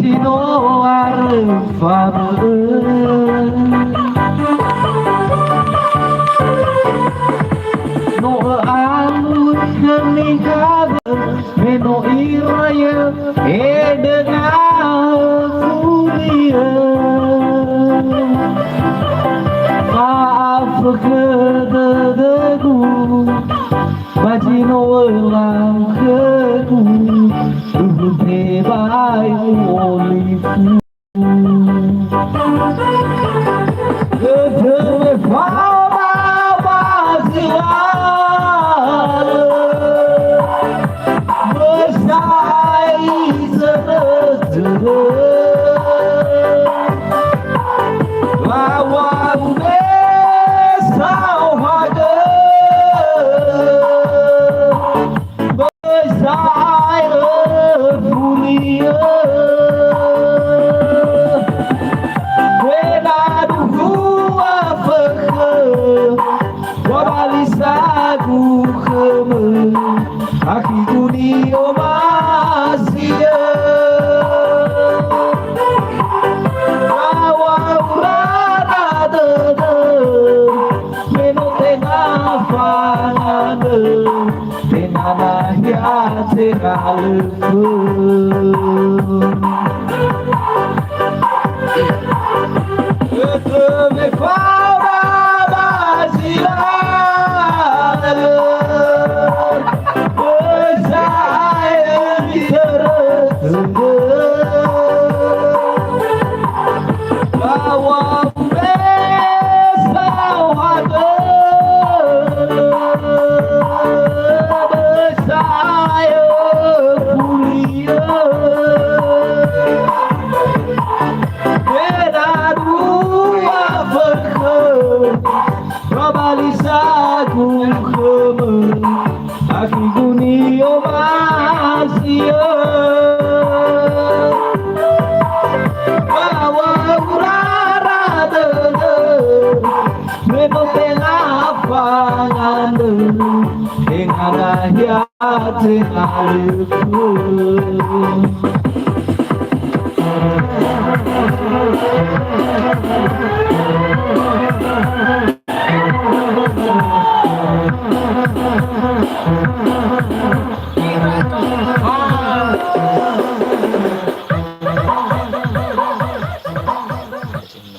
Bajino arfare no alun kenikah meno iraya dengan furia maaf kedegu Bajino lang keku Bebai olifu Kedeme fama bazial Besai zere Lawan besau hade Besai furia Venado rua feke Wabalisagu keme Aki dunia masia Rawa dede Meno tengah fangane Tenana ya tengah leku Me fala bazilar Besai tertengge Bawa besau hade Besai fulia Balisagu keme Aki dunia masia Bawa urara dede Meno tengah pangane Dengan ayat tengah leku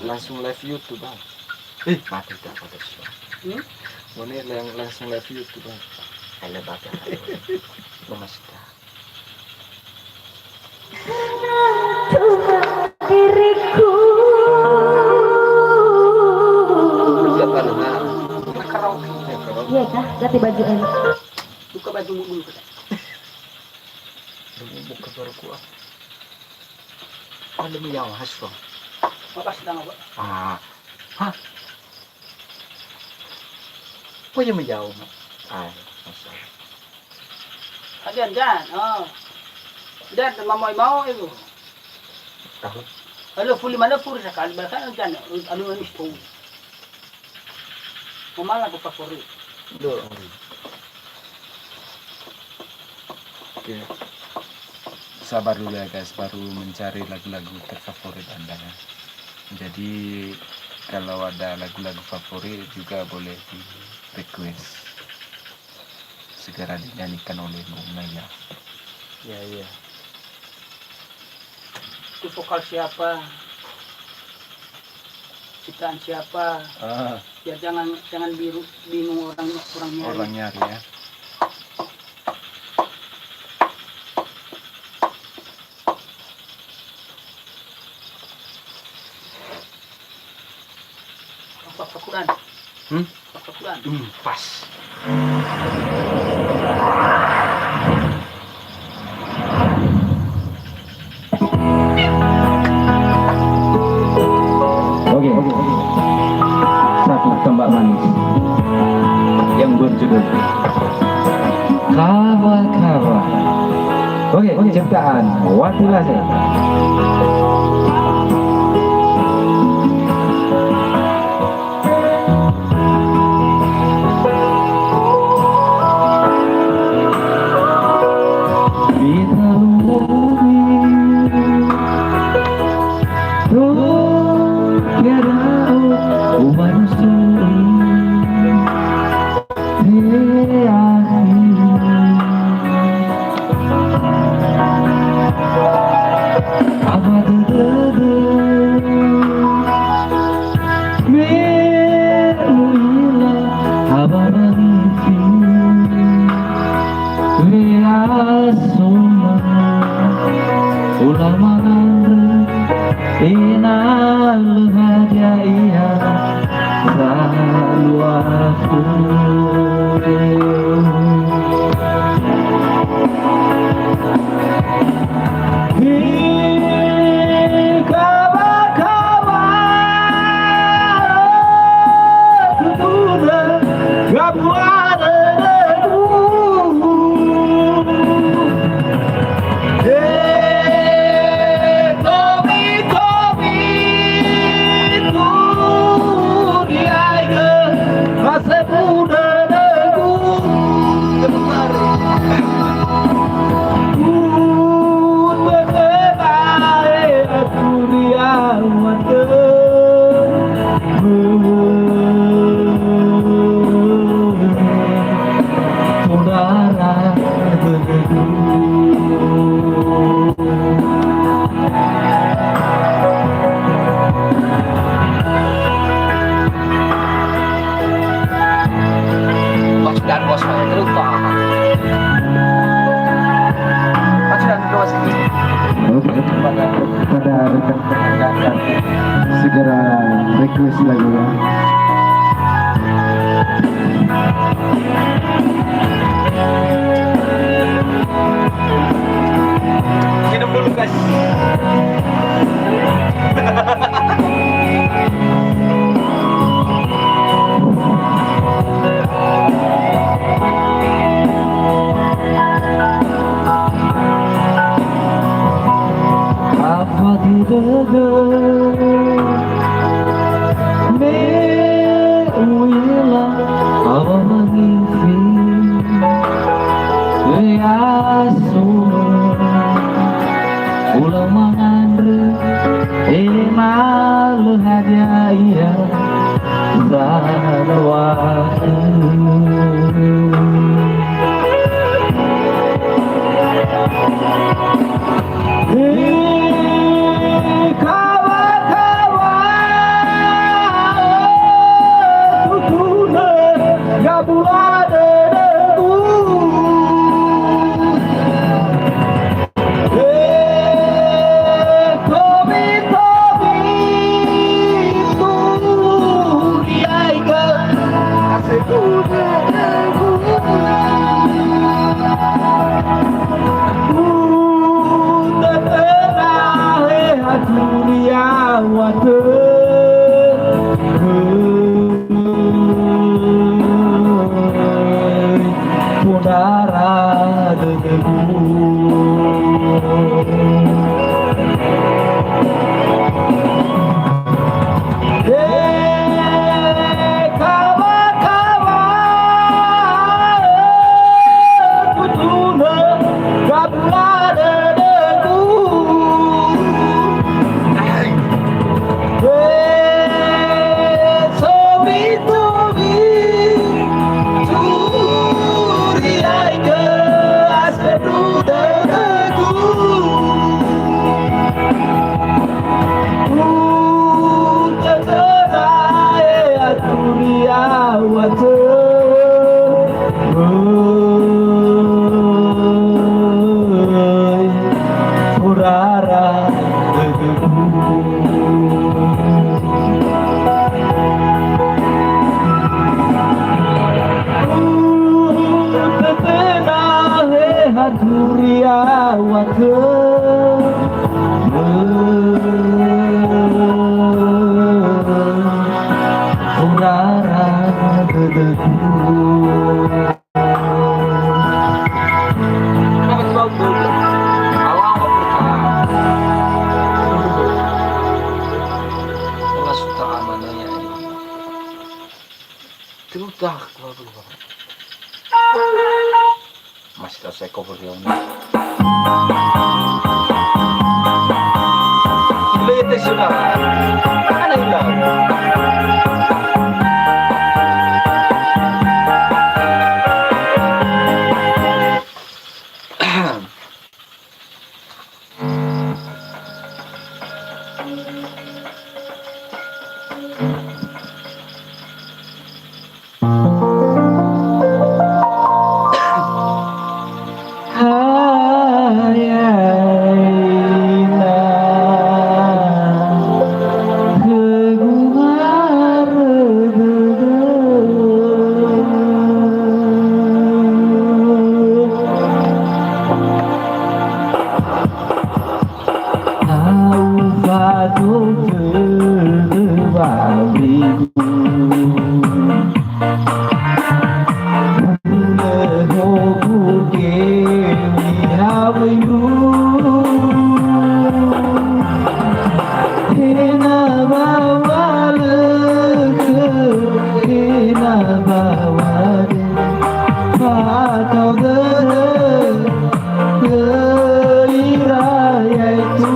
Langsung live YouTube bang. Mati tak pada siapa? Ini yang langsung live YouTube bang. Ada baca. Masih tak. Diriku Siapa dengar? iya kah ganti baju enak Buka baju dulu kita. Buka baru kuat. Ada yang khas bang. Apa sedang apa? Hah? Kok yang menjauh mak? Masalah. Adian jan. Oh. Dan mau itu. Tahu? Halo fuli mana furi sekali bahkan jan. Anu ini tuh. Mama aku favorit. Duh. Oke. Sabar dulu ya guys, baru mencari lagu-lagu terfavorit Anda ya. Jadi kalau ada lagu-lagu favorit juga boleh di request. Segera dinyanyikan oleh Bung Naya. Iya. Itu vokal siapa? Ciptaan siapa? Ya jangan bingung Orang nyari ya. Apa Quran? Apa Quran? Pas. Oke. Satu tembak manis yang berjudul Kawa-kawa. Oke, ciptaan Watilase. Inal hadiah selalu aku Bos dan bos saya lupa. Bos dan bos ini Oke, pada rekan-rekan segera request lagu ya. minum dulu guys. Apa tidak Mewilah Allah mengisi Yasun Ulang mengandre Imal hadiah Zalwatu Masih tahu saya cover yang ini. Lihat sudah, mana hilang? aku berbalik Lehoku kini hawimu Hina bawa leke Hina bawa de Patau dere Keira yaitu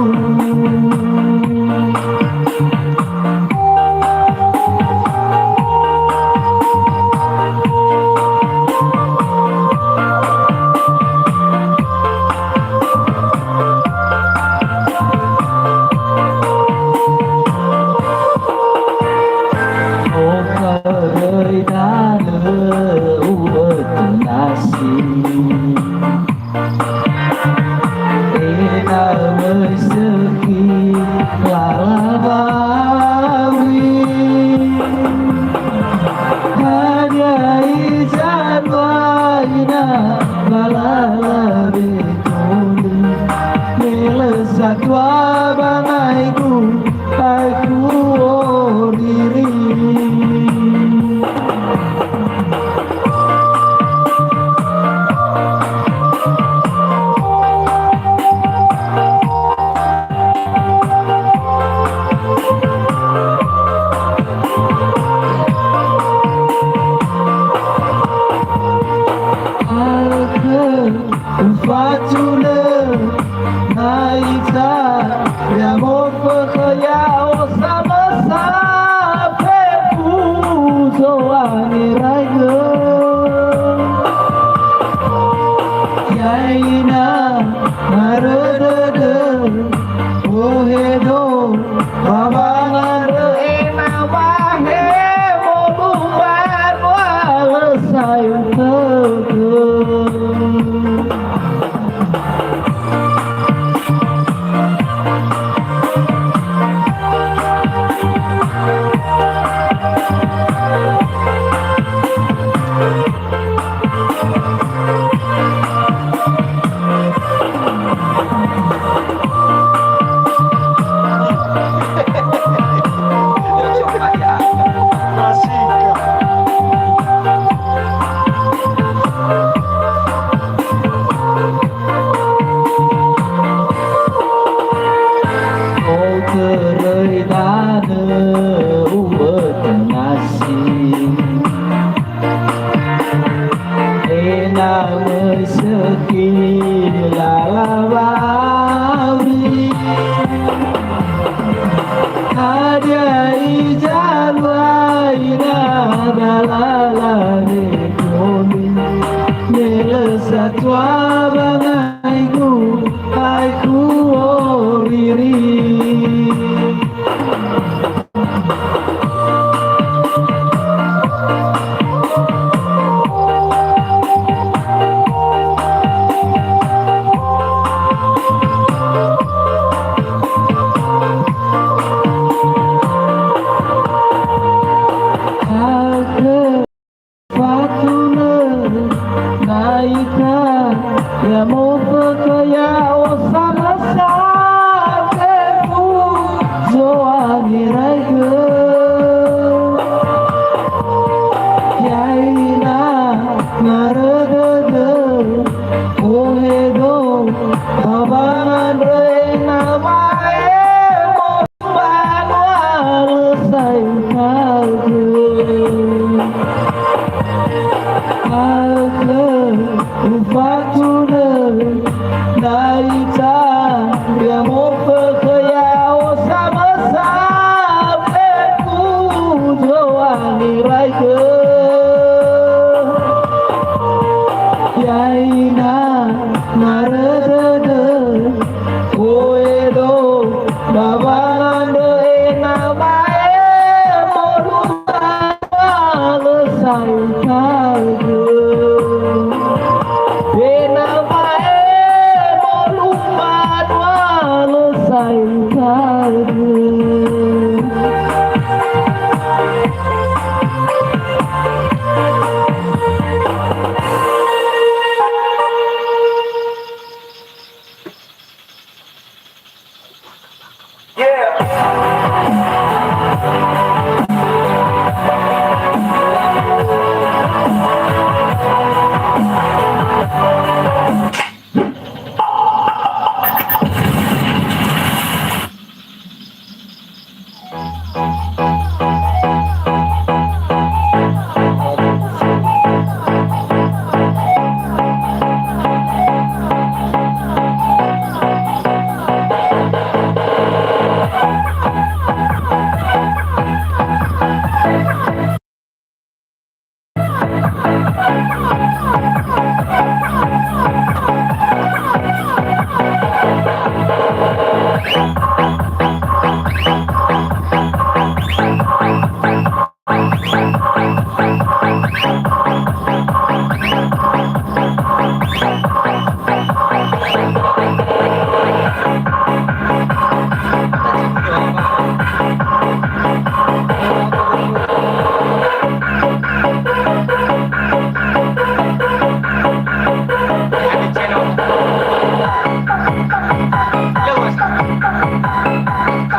Rơi đã lỡ uất nasi Ena mới seki lalabawi Hanya izan waina balalabe tolu Melesat wabangaiku aku diri Fatule naita Yamor berkhayal sama-sama Pepuzo aniraiga Yaina naredede Ohedo Babangare emawahe Molubat walesayung tegel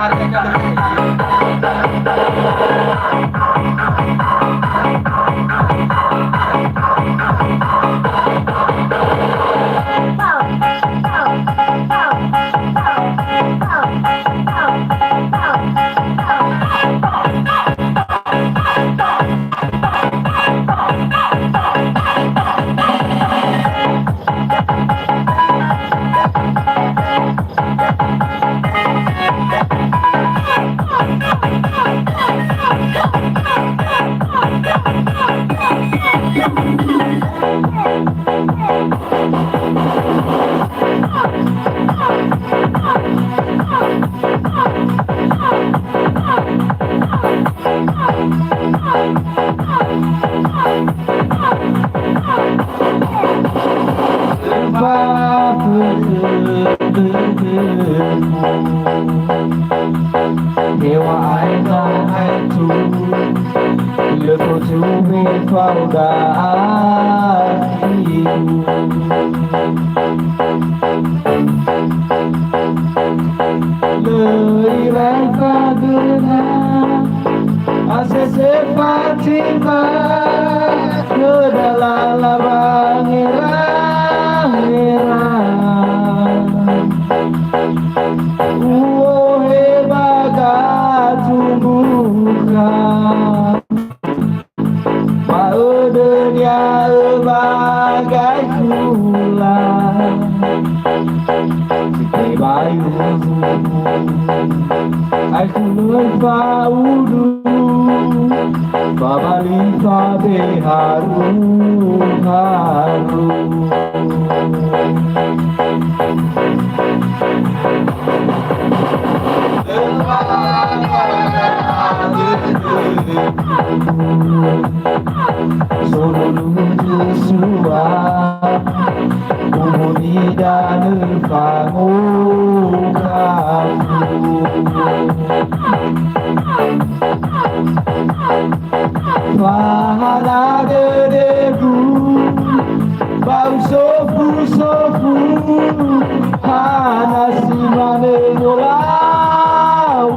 hari ka Dewa ai non hai tu Yêu cô chú về phao đã Lời bài pha đưa na Asese Fatima Ke dalam bangira Uohe baga tumbukan Maudenya bagai bulan Seperti bayu Aku lefaudu Babalifa beharu haru Solo Joshua Umuni dan Fangu Fahala dedeku Bau sofu Hana simane ngolau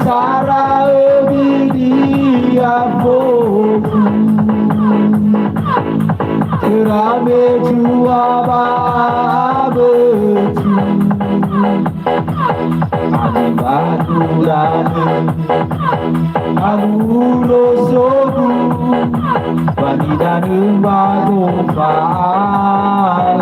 Sara ebidi afoku Terame jua babetu Ani badurane Amulo sogu Wanidane bago falagu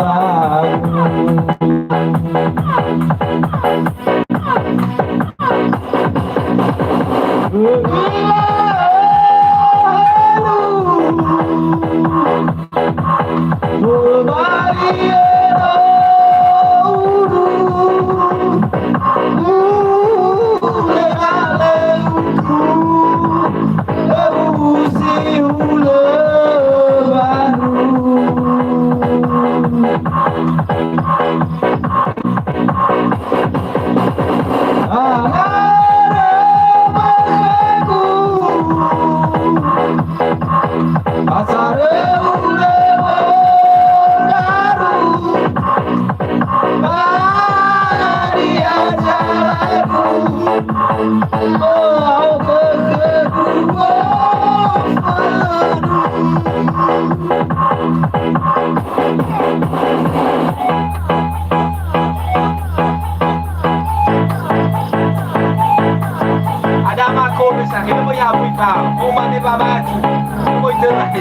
Ada makomis, akhirnya mau yabuin tau, mau mandi babatu, mau itelah